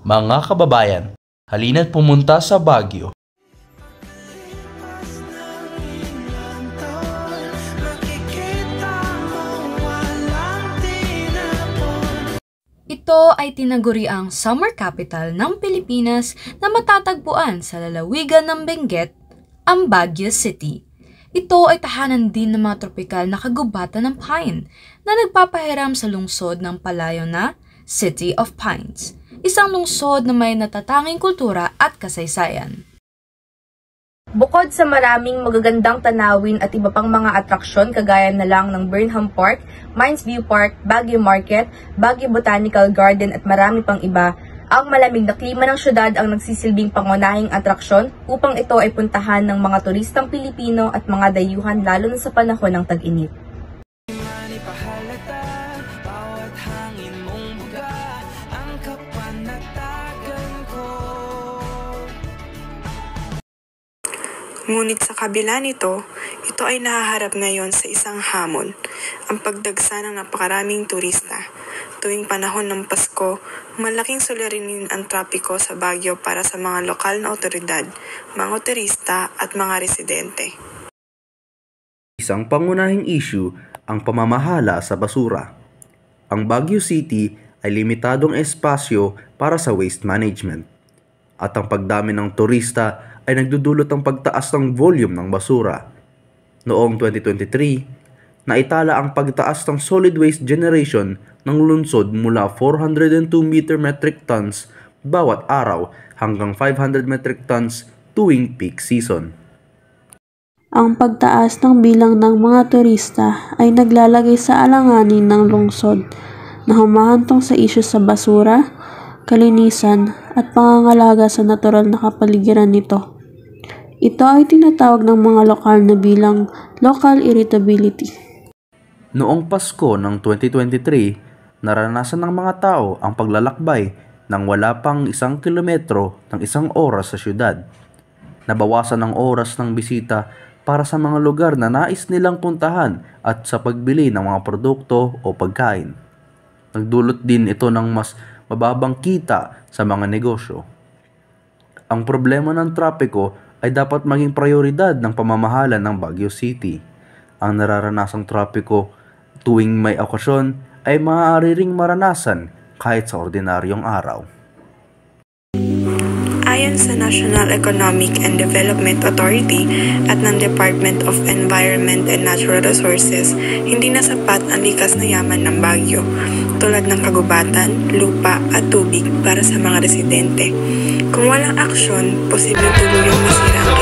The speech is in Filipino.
Mga kababayan, halina't pumunta sa Baguio. Ito ay tinaguriang summer capital ng Pilipinas na matatagpuan sa lalawigan ng Benguet, ang Baguio City. Ito ay tahanan din ng mga tropikal na kagubatan ng pine na nagpapahiram sa lungsod ng palayo na City of Pines, isang lungsod na may natatanging kultura at kasaysayan. Bukod sa maraming magagandang tanawin at iba pang mga atraksyon kagaya na lang ng Burnham Park, Mines View Park, Baguio Market, Baguio Botanical Garden at marami pang iba, ang malamig na klima ng syudad ang nagsisilbing pangunahing atraksyon upang ito ay puntahan ng mga turistang Pilipino at mga dayuhan lalo na sa panahon ng tag-init. Ngunit sa kabila nito, ito ay nahaharap ngayon sa isang hamon, ang pagdagsa ng napakaraming turista. Tuwing panahon ng Pasko, malaking suliranin ang trapiko sa Baguio para sa mga lokal na otoridad, mga turista at mga residente. Isang pangunahing issue ang pamamahala sa basura. Ang Baguio City ay limitadong espasyo para sa waste management. At ang pagdami ng turista ay nagdudulot ng pagtaas ng volume ng basura. Noong 2023, naitala ang pagtaas ng solid waste generation ng lungsod mula 402 metric tons bawat araw hanggang 500 metric tons tuwing peak season. Ang pagtaas ng bilang ng mga turista ay naglalagay sa alanganin ng lungsod na humahantong sa isyu sa basura, kalinisan at pangangalaga sa natural na kapaligiran nito. Ito ay tinatawag ng mga lokal na bilang local irritability. Noong Pasko ng 2023, naranasan ng mga tao ang paglalakbay ng wala pang 1 kilometro ng 1 oras sa syudad. Nabawasan ang oras ng bisita para sa mga lugar na nais nilang puntahan at sa pagbili ng mga produkto o pagkain. Nagdulot din ito ng mas mababang kita sa mga negosyo. Ang problema ng trapiko ay dapat maging prioridad ng pamamahala ng Baguio City. Ang nararanasang trapiko tuwing may okasyon ay maaari ring maranasan kahit sa ordinaryong araw. Ayon sa National Economic and Development Authority at ng Department of Environment and Natural Resources, hindi na sapat ang likas na yaman ng Baguio, tulad ng kagubatan, lupa at tubig para sa mga residente. Kung walang aksyon, posibleng tuluyang masira ang